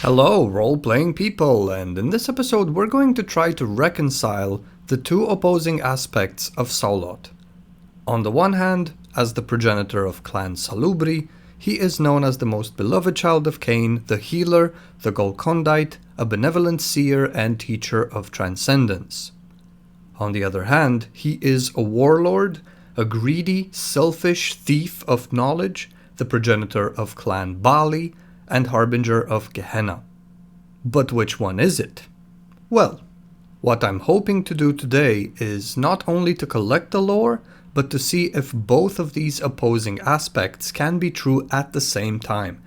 Hello, role-playing people, and in this episode we're going to try to reconcile the two opposing aspects of Saulot. On the one hand, as the progenitor of Clan Salubri, he is known as the most beloved child of Cain, the healer, the Golcondite, a benevolent seer and teacher of transcendence. On the other hand, he is a warlord, a greedy, selfish thief of knowledge, the progenitor of Clan Baali, and harbinger of Gehenna. But which one is it? Well, what I'm hoping to do today is not only to collect the lore, but to see if both of these opposing aspects can be true at the same time,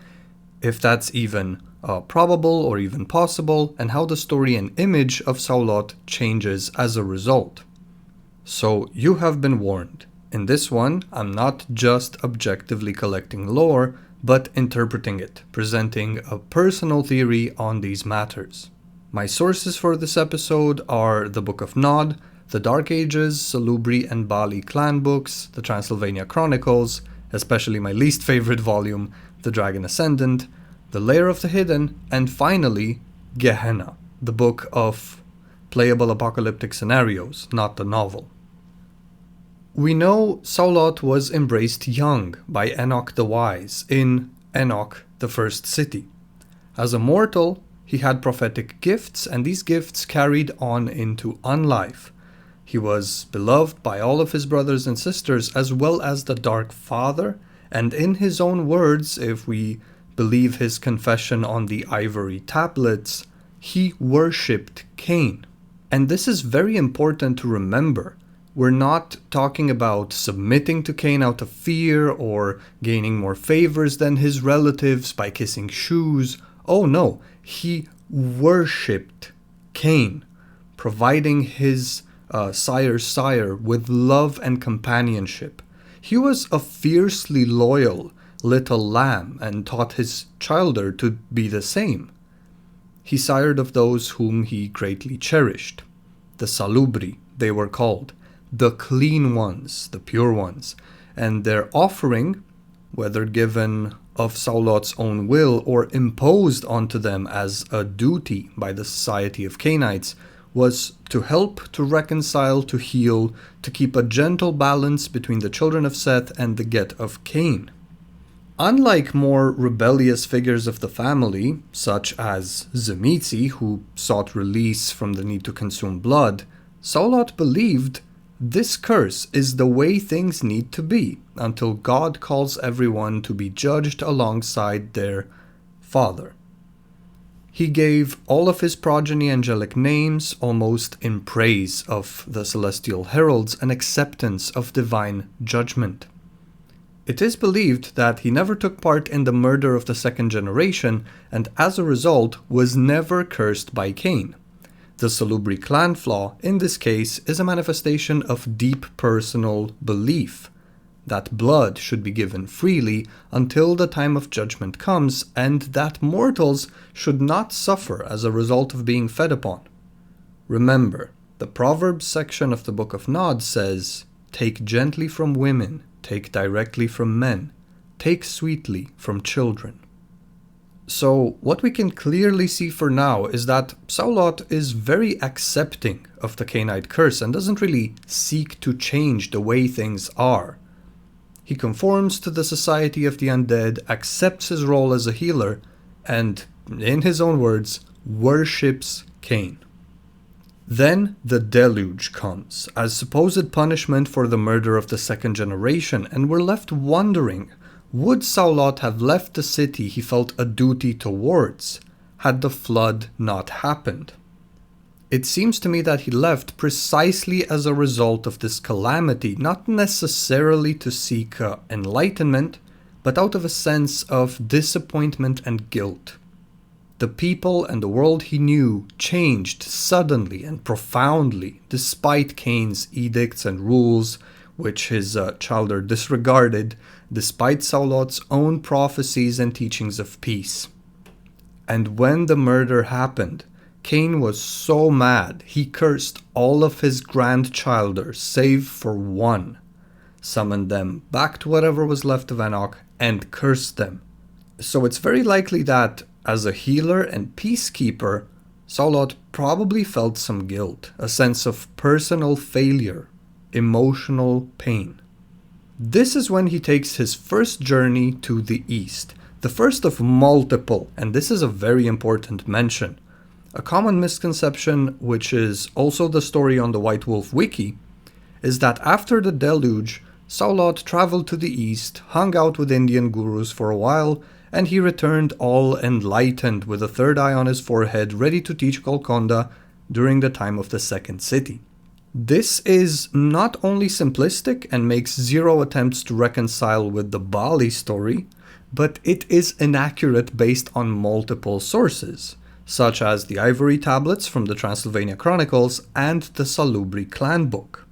if that's even probable or even possible, and how the story and image of Saulot changes as a result. So you have been warned. In this one, I'm not just objectively collecting lore, but interpreting it, presenting a personal theory on these matters. My sources for this episode are the Book of Nod, the Dark Ages, Salubri and Baali clan books, the Transylvania Chronicles, especially my least favorite volume, The Dragon Ascendant, The Lair of the Hidden, and finally, Gehenna, the book of playable apocalyptic scenarios, not the novel. We know Saulot was embraced young by Enoch the Wise in Enoch, the First City. As a mortal, he had prophetic gifts, and these gifts carried on into unlife. He was beloved by all of his brothers and sisters, as well as the Dark Father, and in his own words, if we believe his confession on the ivory tablets, he worshipped Cain. And this is very important to remember. We're not talking about submitting to Cain out of fear or gaining more favors than his relatives by kissing shoes. Oh no, he worshipped Cain, providing his sire's sire with love and companionship. He was a fiercely loyal little lamb and taught his childer to be the same. He sired of those whom he greatly cherished. The Salubri, they were called. The clean ones, the pure ones, and their offering, whether given of Saulot's own will or imposed onto them as a duty by the society of Cainites, was to help, to reconcile, to heal, to keep a gentle balance between the children of Seth and the Get of Cain. Unlike more rebellious figures of the family, such as Tzimisce, who sought release from the need to consume blood, Saulot believed this curse is the way things need to be, until God calls everyone to be judged alongside their Father. He gave all of his progeny angelic names, almost in praise of the celestial heralds and acceptance of divine judgment. It is believed that he never took part in the murder of the second generation, and as a result was never cursed by Cain. The Salubri clan flaw, in this case, is a manifestation of deep personal belief that blood should be given freely until the time of judgment comes, and that mortals should not suffer as a result of being fed upon. Remember, the Proverbs section of the Book of Nod says, "Take gently from women, take directly from men, take sweetly from children." So, what we can clearly see for now is that Saulot is very accepting of the Cainite curse and doesn't really seek to change the way things are. He conforms to the society of the undead, accepts his role as a healer, and, in his own words, worships Cain. Then the deluge comes, as supposed punishment for the murder of the second generation, and we're left wondering, would Saulot have left the city he felt a duty towards, had the flood not happened? It seems to me that he left precisely as a result of this calamity, not necessarily to seek enlightenment, but out of a sense of disappointment and guilt. The people and the world he knew changed suddenly and profoundly, despite Cain's edicts and rules, which his childer disregarded, despite Saulot's own prophecies and teachings of peace. And when the murder happened, Cain was so mad he cursed all of his grandchilders save for one, summoned them back to whatever was left of Enoch, and cursed them. So it's very likely that As a healer and peacekeeper, Saulot probably felt some guilt, a sense of personal failure, emotional pain. This is when he takes his first journey to the east, the first of multiple, and this is a very important mention. A common misconception, which is also the story on the White Wolf Wiki, is that after the deluge, Saulot traveled to the east, hung out with Indian gurus for a while, and he returned all enlightened with a third eye on his forehead, ready to teach Golconda during the time of the Second City. This is not only simplistic and makes zero attempts to reconcile with the Baali story, but it is inaccurate based on multiple sources, such as the ivory tablets from the Transylvania Chronicles and the Salubri Clanbook.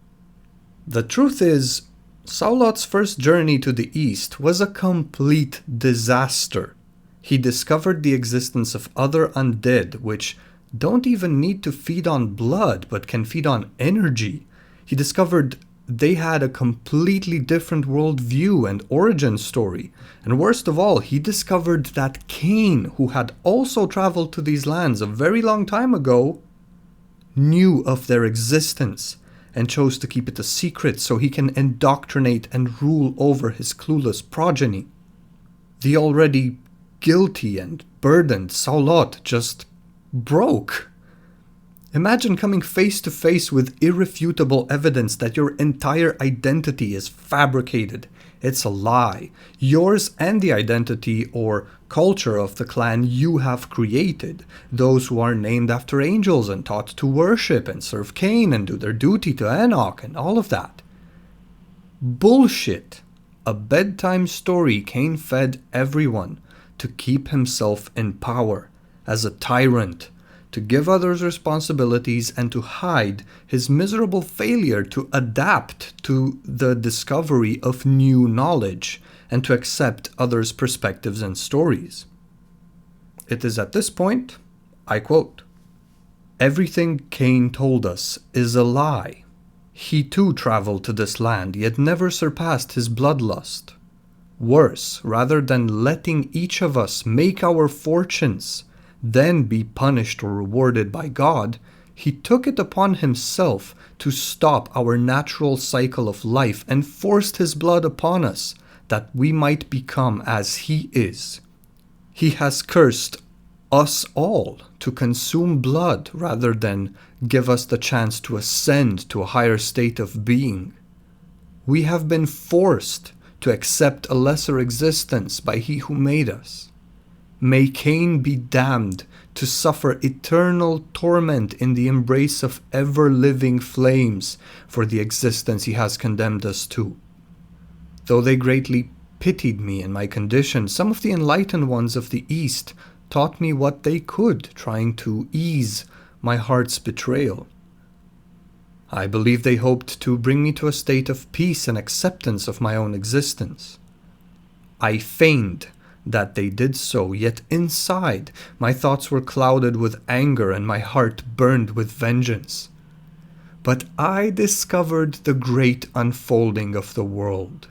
The truth is, Saulot's first journey to the east was a complete disaster. He discovered the existence of other undead, which don't even need to feed on blood, but can feed on energy. He discovered they had a completely different worldview and origin story. And worst of all, he discovered that Cain, who had also traveled to these lands a very long time ago, knew of their existence and chose to keep it a secret so he can indoctrinate and rule over his clueless progeny. The already guilty and burdened Saulot just broke. Imagine coming face to face with irrefutable evidence that your entire identity is fabricated. It's a lie. Yours and the identity or culture of the clan you have created. Those who are named after angels and taught to worship and serve Cain and do their duty to Enoch and all of that. Bullshit. A bedtime story Cain fed everyone to keep himself in power as a tyrant, to give others responsibilities and to hide his miserable failure to adapt to the discovery of new knowledge and to accept others' perspectives and stories. It is at this point, I quote, "Everything Cain told us is a lie. He too traveled to this land, yet never surpassed his bloodlust. Worse, rather than letting each of us make our fortunes, then be punished or rewarded by God, he took it upon himself to stop our natural cycle of life and forced his blood upon us, that we might become as he is. He has cursed us all to consume blood rather than give us the chance to ascend to a higher state of being. We have been forced to accept a lesser existence by he who made us. May Cain be damned to suffer eternal torment in the embrace of ever-living flames for the existence he has condemned us to. Though they greatly pitied me in my condition, some of the enlightened ones of the East taught me what they could, trying to ease my heart's betrayal. I believe they hoped to bring me to a state of peace and acceptance of my own existence. I feigned that they did so, yet inside my thoughts were clouded with anger and my heart burned with vengeance. But I discovered the great unfolding of the world.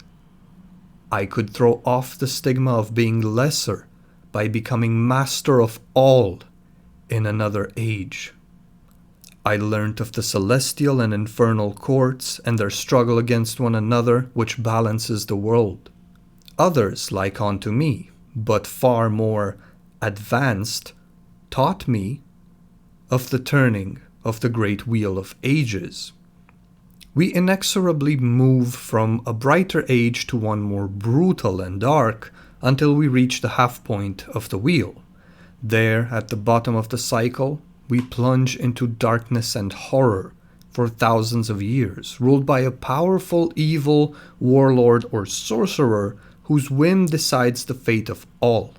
I could throw off the stigma of being lesser by becoming master of all in another age. I learnt of the celestial and infernal courts and their struggle against one another, which balances the world. Others, like unto me, but far more advanced, taught me of the turning of the great wheel of ages. We inexorably move from a brighter age to one more brutal and dark until we reach the half point of the wheel. There, at the bottom of the cycle, we plunge into darkness and horror for thousands of years, ruled by a powerful evil warlord or sorcerer whose whim decides the fate of all.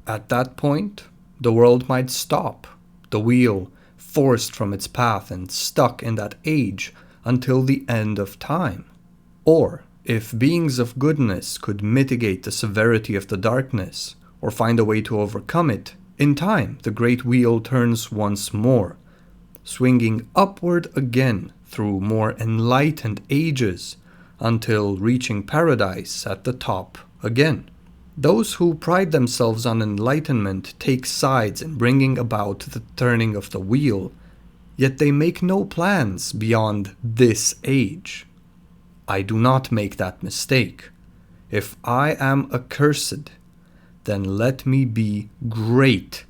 At that point, the world might stop, the wheel forced from its path and stuck in that age until the end of time. Or, if beings of goodness could mitigate the severity of the darkness, or find a way to overcome it, in time the great wheel turns once more, swinging upward again through more enlightened ages, until reaching paradise at the top again. Those who pride themselves on enlightenment take sides in bringing about the turning of the wheel, yet they make no plans beyond this age. I do not make that mistake. If I am accursed, then let me be great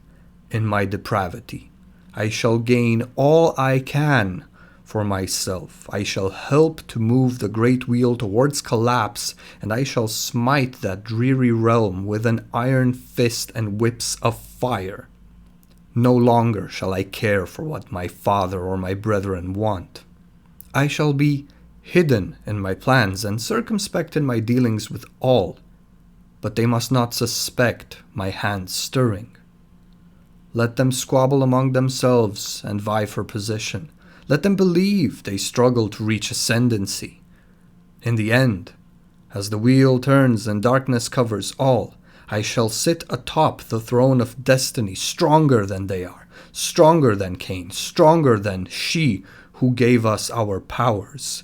in my depravity. I shall gain all I can for myself. I shall help to move the great wheel towards collapse, and I shall smite that dreary realm with an iron fist and whips of fire. No longer shall I care for what my father or my brethren want. I shall be hidden in my plans and circumspect in my dealings with all, but they must not suspect my hand stirring. Let them squabble among themselves and vie for position. Let them believe they struggle to reach ascendancy. In the end, as the wheel turns and darkness covers all, I shall sit atop the throne of destiny, stronger than they are, stronger than Cain, stronger than she who gave us our powers.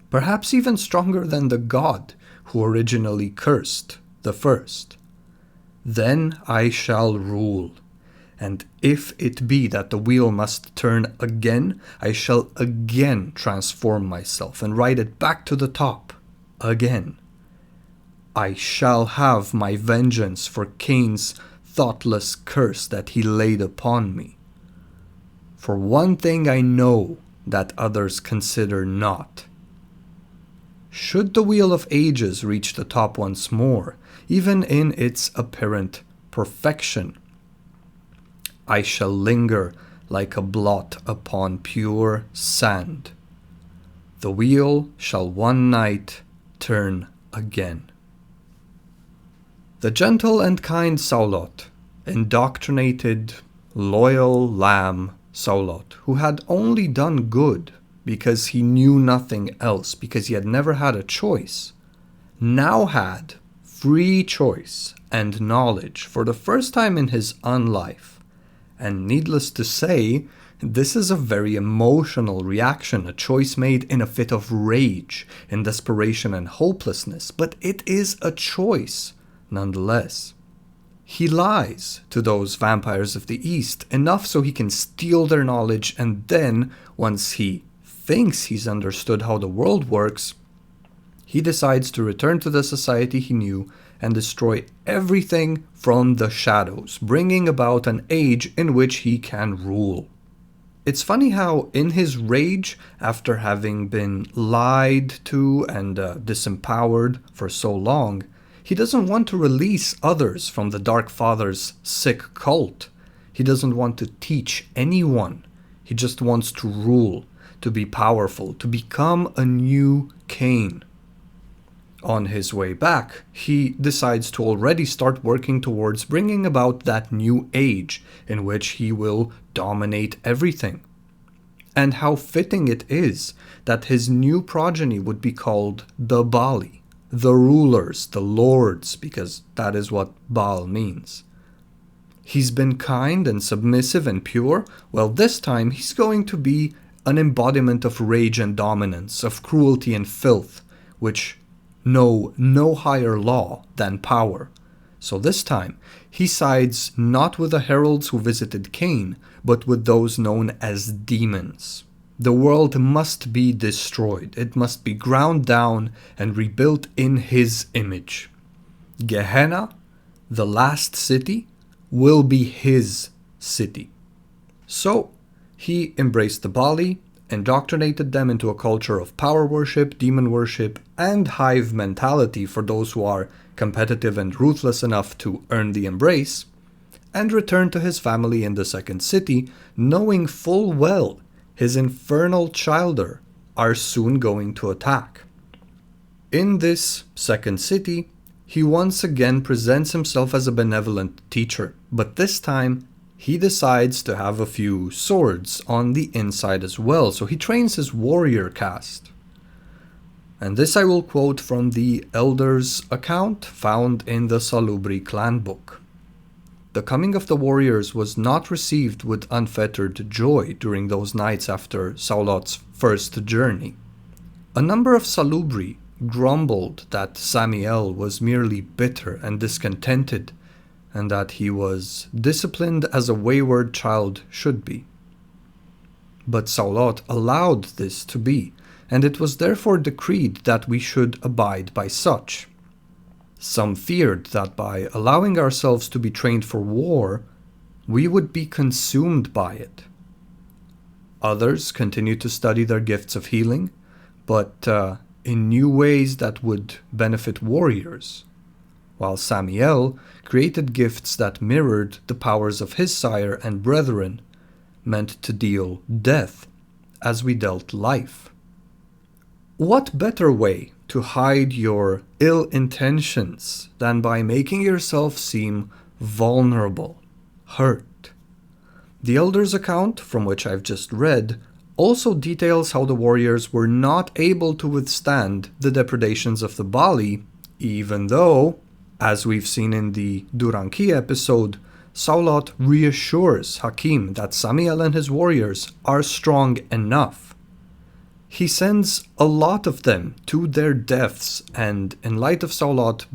Perhaps even stronger than the God who originally cursed the first. Then I shall rule. And if it be that the wheel must turn again, I shall again transform myself and ride it back to the top again. I shall have my vengeance for Cain's thoughtless curse that he laid upon me. For one thing I know that others consider not. Should the wheel of ages reach the top once more, even in its apparent perfection, I shall linger like a blot upon pure sand. The wheel shall one night turn again. The gentle and kind Saulot, indoctrinated, loyal lamb Saulot, who had only done good because he knew nothing else, because he had never had a choice, now had free choice and knowledge for the first time in his unlife. And needless to say, this is a very emotional reaction, a choice made in a fit of rage, in desperation and hopelessness, but it is a choice nonetheless. He lies to those vampires of the East enough so he can steal their knowledge, and then, once he thinks he's understood how the world works, he decides to return to the society he knew and destroy everything from the shadows, bringing about an age in which he can rule. It's funny how, in his rage, after having been lied to and disempowered for so long, he doesn't want to release others from the Dark Father's sick cult. He doesn't want to teach anyone. He just wants to rule, to be powerful, to become a new Cain. On his way back, he decides to already start working towards bringing about that new age in which he will dominate everything. And how fitting it is that his new progeny would be called the Baali, the rulers, the lords, because that is what Baal means. He's been kind and submissive and pure. Well, this time he's going to be an embodiment of rage and dominance, of cruelty and filth, which know no higher law than power. So this time, he sides not with the heralds who visited Cain, but with those known as demons. The world must be destroyed. It must be ground down and rebuilt in his image. Gehenna, the last city, will be his city. So, he embraced the Baali, indoctrinated them into a culture of power worship, demon worship, and hive mentality for those who are competitive and ruthless enough to earn the embrace, and returned to his family in the second city, knowing full well his infernal childer are soon going to attack. In this second city, he once again presents himself as a benevolent teacher, but this time he decides to have a few swords on the inside as well, so he trains his warrior caste. And this I will quote from the Elder's account found in the Salubri Clanbook. The coming of the warriors was not received with unfettered joy during those nights after Saulot's first journey. A number of Salubri grumbled that Samiel was merely bitter and discontented, and that he was disciplined as a wayward child should be. But Saulot allowed this to be, and it was therefore decreed that we should abide by such. Some feared that by allowing ourselves to be trained for war, we would be consumed by it. Others continued to study their gifts of healing, but in new ways that would benefit warriors, while Samiel created gifts that mirrored the powers of his sire and brethren, meant to deal death as we dealt life. What better way to hide your ill intentions than by making yourself seem vulnerable, hurt? The Elder's account, from which I've just read, also details how the warriors were not able to withstand the depredations of the Baali, even though, as we've seen in the Duranki episode, Saulot reassures Hakim that Samiel and his warriors are strong enough. He sends a lot of them to their deaths, and in light of Saulot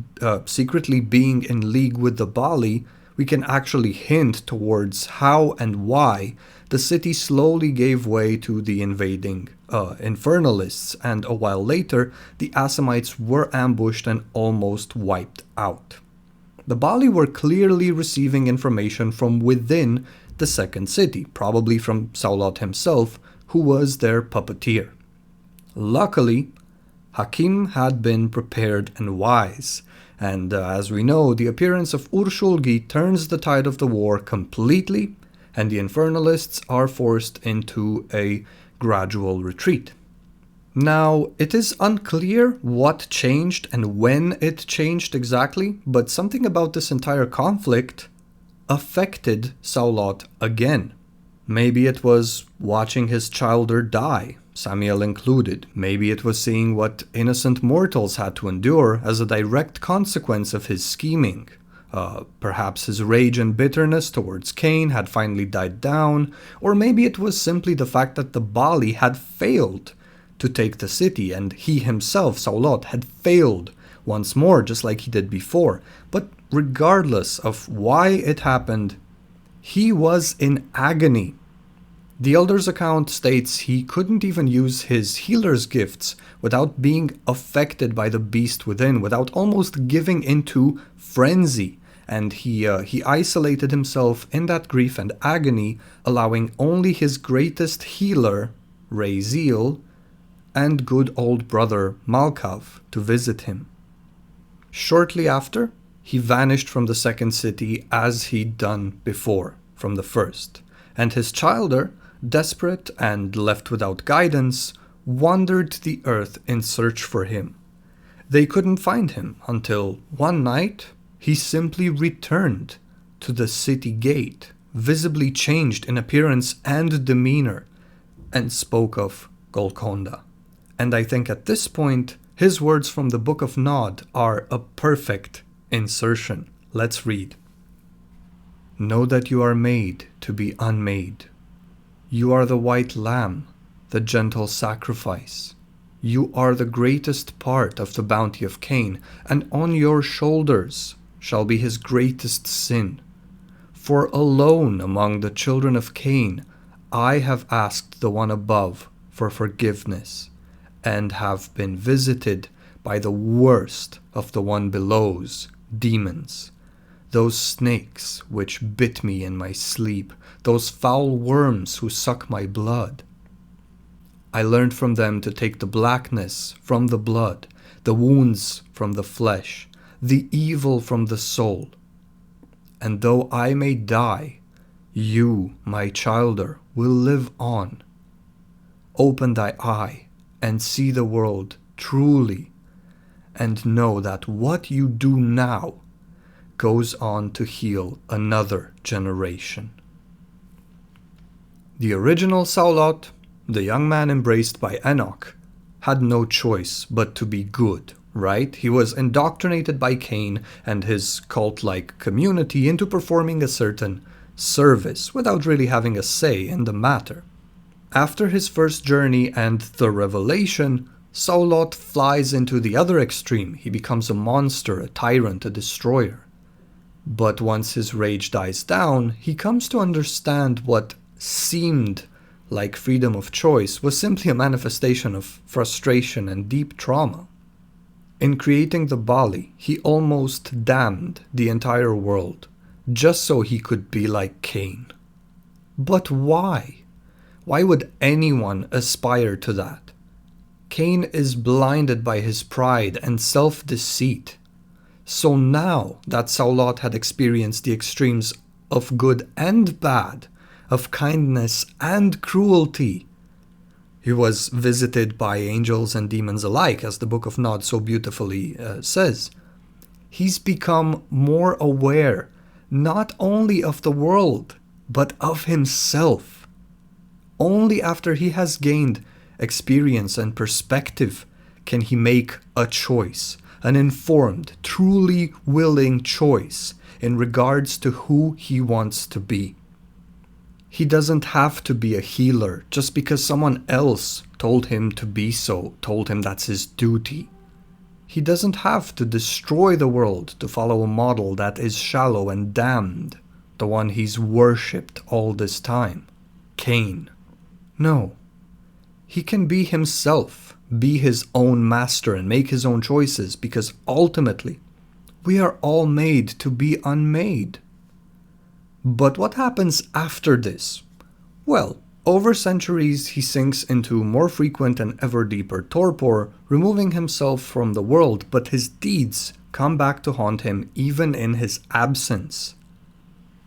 secretly being in league with the Baali, we can actually hint towards how and why the city slowly gave way to the invading infernalists, and a while later the Assamites were ambushed and almost wiped out. The Baali were clearly receiving information from within the second city, probably from Saulot himself, who was their puppeteer. Luckily, Hakim had been prepared and wise, and as we know, the appearance of Urshulgi turns the tide of the war completely, and the infernalists are forced into a gradual retreat. Now, it is unclear what changed and when it changed exactly, but something about this entire conflict affected Saulot again. Maybe it was watching his childer die, Samiel included. Maybe it was seeing what innocent mortals had to endure as a direct consequence of his scheming. Perhaps his rage and bitterness towards Cain had finally died down, or maybe it was simply the fact that the Baali had failed to take the city, and he himself, Saulot, had failed once more, just like he did before. But regardless of why it happened, he was in agony. The Elder's account states he couldn't even use his healer's gifts without being affected by the beast within, without almost giving into frenzy, and he isolated himself in that grief and agony, allowing only his greatest healer, Raziel, and good old brother Malkav to visit him. Shortly after, he vanished from the second city as he'd done before from the first, and his childer, desperate and left without guidance, wandered the earth in search for him. They couldn't find him until one night he simply returned to the city gate, visibly changed in appearance and demeanor, and spoke of Golconda. And I think at this point, his words from the Book of Nod are a perfect insertion. Let's read. Know that you are made to be unmade. You are the white lamb, the gentle sacrifice. You are the greatest part of the bounty of Cain, and on your shoulders shall be his greatest sin. For alone among the children of Cain I have asked the one above for forgiveness, and have been visited by the worst of the one below's demons. Those snakes which bit me in my sleep, those foul worms who suck my blood. I learned from them to take the blackness from the blood, the wounds from the flesh, the evil from the soul. And though I may die, you, my childer, will live on. Open thy eye and see the world truly, and know that what you do now goes on to heal another generation. The original Saulot, the young man embraced by Enoch, had no choice but to be good, right? He was indoctrinated by Cain and his cult-like community into performing a certain service without really having a say in the matter. After his first journey and the revelation, Saulot flies into the other extreme. He becomes a monster, a tyrant, a destroyer. But once his rage dies down, he comes to understand what seemed like freedom of choice was simply a manifestation of frustration and deep trauma. In creating the Baali, he almost damned the entire world, just so he could be like Cain. But why? Why would anyone aspire to that? Cain is blinded by his pride and self-deceit. So now that Saulot had experienced the extremes of good and bad, of kindness and cruelty, he was visited by angels and demons alike, as the Book of Nod so beautifully says. He's become more aware, not only of the world, but of himself. Only after he has gained experience and perspective can he make a choice, an informed, truly willing choice in regards to who he wants to be. He doesn't have to be a healer just because someone else told him to be so, told him that's his duty. He doesn't have to destroy the world to follow a model that is shallow and damned, the one he's worshipped all this time, Cain. No. He can be himself, be his own master and make his own choices, because ultimately, we are all made to be unmade. But what happens after this? Well, over centuries he sinks into more frequent and ever deeper torpor, removing himself from the world, but his deeds come back to haunt him even in his absence.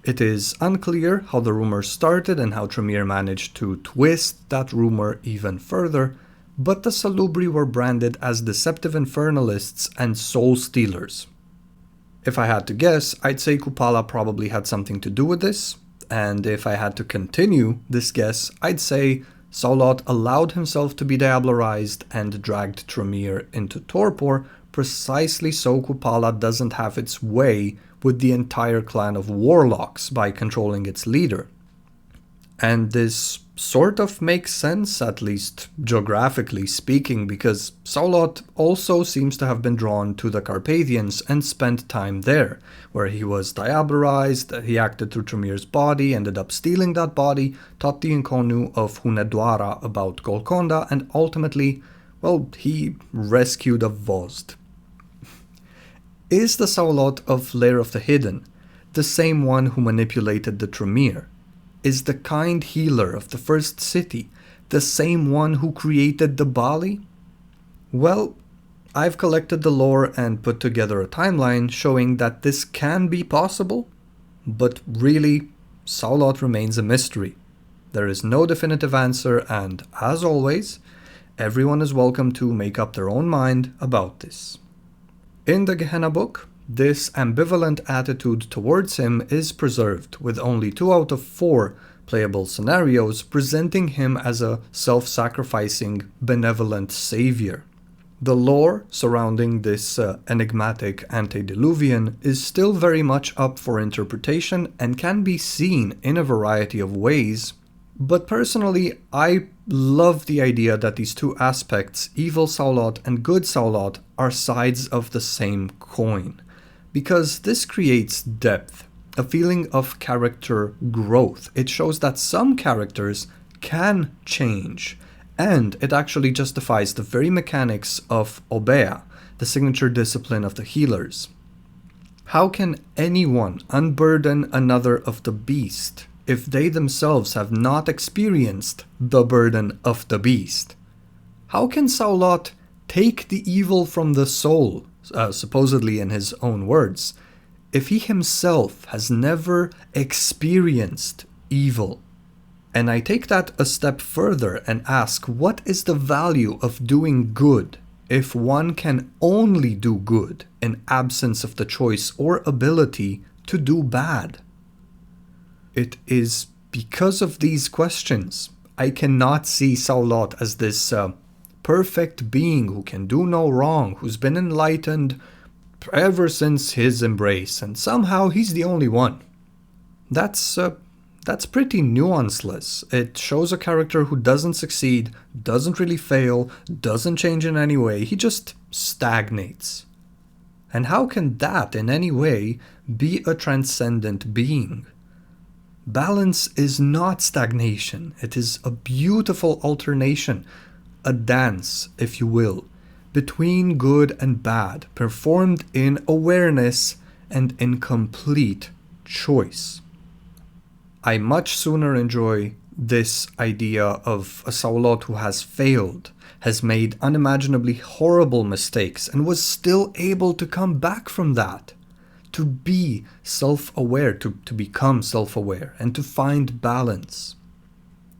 It is unclear how the rumor started and how Tremere managed to twist that rumor even further, but the Salubri were branded as deceptive infernalists and soul stealers. If I had to guess, I'd say Kupala probably had something to do with this, and if I had to continue this guess, I'd say Saulot allowed himself to be diablerized and dragged Tremere into torpor precisely so Kupala doesn't have its way with the entire clan of warlocks by controlling its leader. And this sort of makes sense, at least geographically speaking, because Saulot also seems to have been drawn to the Carpathians and spent time there, where he was diablerized, he acted through Tremere's body, ended up stealing that body, taught the Nkonu of Hunedwara about Golconda, and ultimately, well, he rescued a Vozd. Is the Saulot of Lair of the Hidden the same one who manipulated the Tremere? Is the kind healer of the first city the same one who created the Baali? Well, I've collected the lore and put together a timeline showing that this can be possible, but really, Saulot remains a mystery. There is no definitive answer, and as always, everyone is welcome to make up their own mind about this. In the Gehenna book, this ambivalent attitude towards him is preserved, with only 2 out of 4 playable scenarios presenting him as a self-sacrificing, benevolent savior. The lore surrounding this enigmatic Antediluvian is still very much up for interpretation and can be seen in a variety of ways, but personally I love the idea that these 2 aspects, evil Saulot and good Saulot, are sides of the same coin. Because this creates depth, a feeling of character growth. It shows that some characters can change, and it actually justifies the very mechanics of Obea, the signature discipline of the healers. How can anyone unburden another of the beast if they themselves have not experienced the burden of the beast? How can Saulot take the evil from the soul, supposedly in his own words, if he himself has never experienced evil? And I take that a step further and ask, what is the value of doing good if one can only do good in absence of the choice or ability to do bad? It is because of these questions I cannot see Saulot as this perfect being who can do no wrong, who's been enlightened ever since his embrace, and somehow he's the only one. That's That's pretty nuanceless. It shows a character who doesn't succeed, doesn't really fail, doesn't change in any way, he just stagnates. And how can that in any way be a transcendent being? Balance is not stagnation, it is a beautiful alternation, a dance, if you will, between good and bad, performed in awareness and in complete choice. I much sooner enjoy this idea of a Saulot who has failed, has made unimaginably horrible mistakes, and was still able to come back from that, to be self-aware, to become self-aware, and to find balance.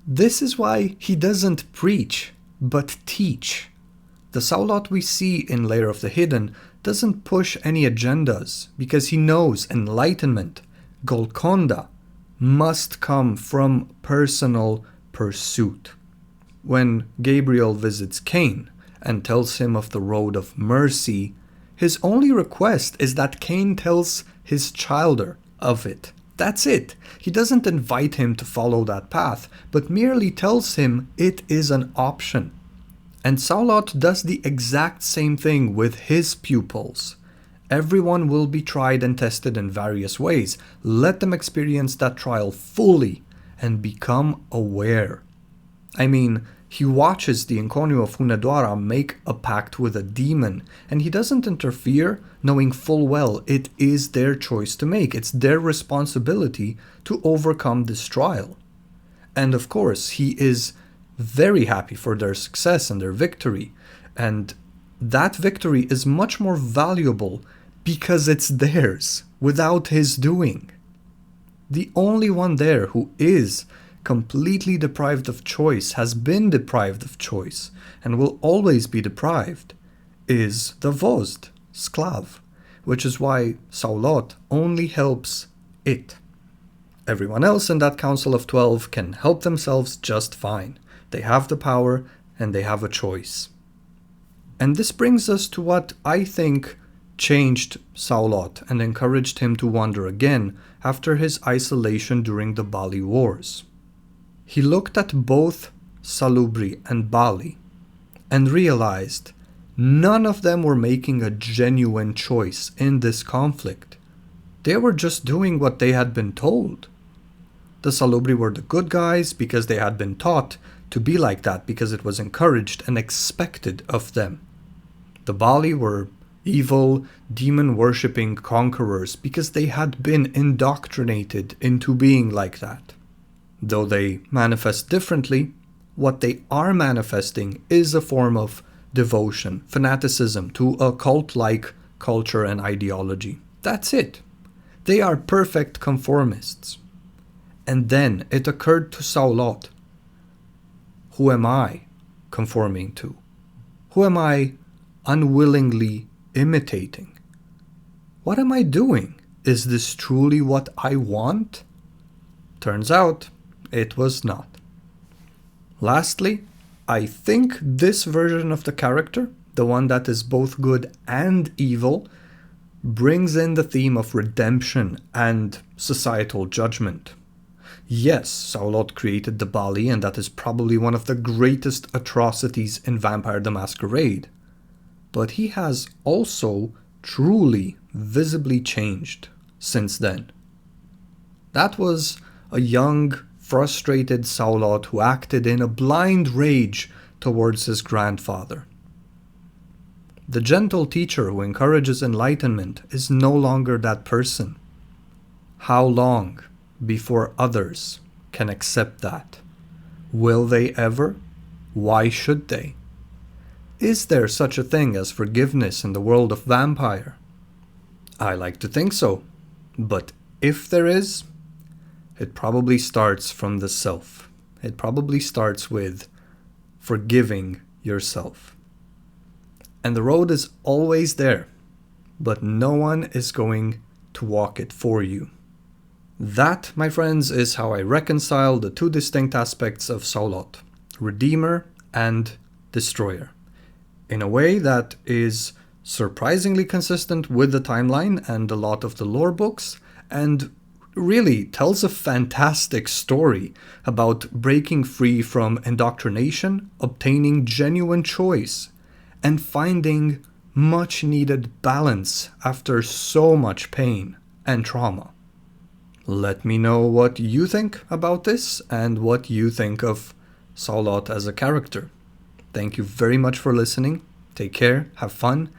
This is why he doesn't preach, but teach. The Saulot we see in Lair of the Hidden doesn't push any agendas, because he knows enlightenment, Golconda, must come from personal pursuit. When Gabriel visits Cain and tells him of the road of mercy, his only request is that Cain tells his childer of it. That's it. He doesn't invite him to follow that path, but merely tells him it is an option. And Saulot does the exact same thing with his pupils. Everyone will be tried and tested in various ways. Let them experience that trial fully and become aware. I mean, he watches the Inconnu of Hunedwara make a pact with a demon, and he doesn't interfere, knowing full well it is their choice to make. It's their responsibility to overcome this trial. And of course, he is very happy for their success and their victory. And that victory is much more valuable because it's theirs, without his doing. The only one there who is completely deprived of choice, has been deprived of choice, and will always be deprived, is the Vozd, Sclav, which is why Saulot only helps it. Everyone else in that Council of 12 can help themselves just fine. They have the power and they have a choice. And this brings us to what I think changed Saulot and encouraged him to wander again after his isolation during the Baali Wars. He looked at both Salubri and Baali and realized none of them were making a genuine choice in this conflict. They were just doing what they had been told. The Salubri were the good guys because they had been taught to be like that, because it was encouraged and expected of them. The Baali were evil, demon-worshipping conquerors because they had been indoctrinated into being like that. Though they manifest differently, what they are manifesting is a form of devotion, fanaticism to a cult-like culture and ideology. That's it. They are perfect conformists. And then it occurred to Saulot, who am I conforming to? Who am I unwillingly imitating? What am I doing? Is this truly what I want? Turns out, it was not. Lastly, I think this version of the character, the one that is both good and evil, brings in the theme of redemption and societal judgment. Yes, Saulot created the Baali, and that is probably one of the greatest atrocities in Vampire the Masquerade. But he has also truly, visibly changed since then. That was a young, frustrated Saulot who acted in a blind rage towards his grandfather. The gentle teacher who encourages enlightenment is no longer that person. How long before others can accept that? Will they ever? Why should they? Is there such a thing as forgiveness in the world of Vampire? I like to think so, but if there is, it probably starts from the self. It probably starts with forgiving yourself. And the road is always there, but no one is going to walk it for you. That, my friends, is how I reconcile the two distinct aspects of Saulot, Redeemer and Destroyer, in a way that is surprisingly consistent with the timeline and a lot of the lore books, and really tells a fantastic story about breaking free from indoctrination, obtaining genuine choice, and finding much needed balance after so much pain and trauma. Let me know what you think about this and what you think of Saulot as a character. Thank you very much for listening. Take care, have fun,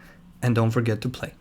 and don't forget to play.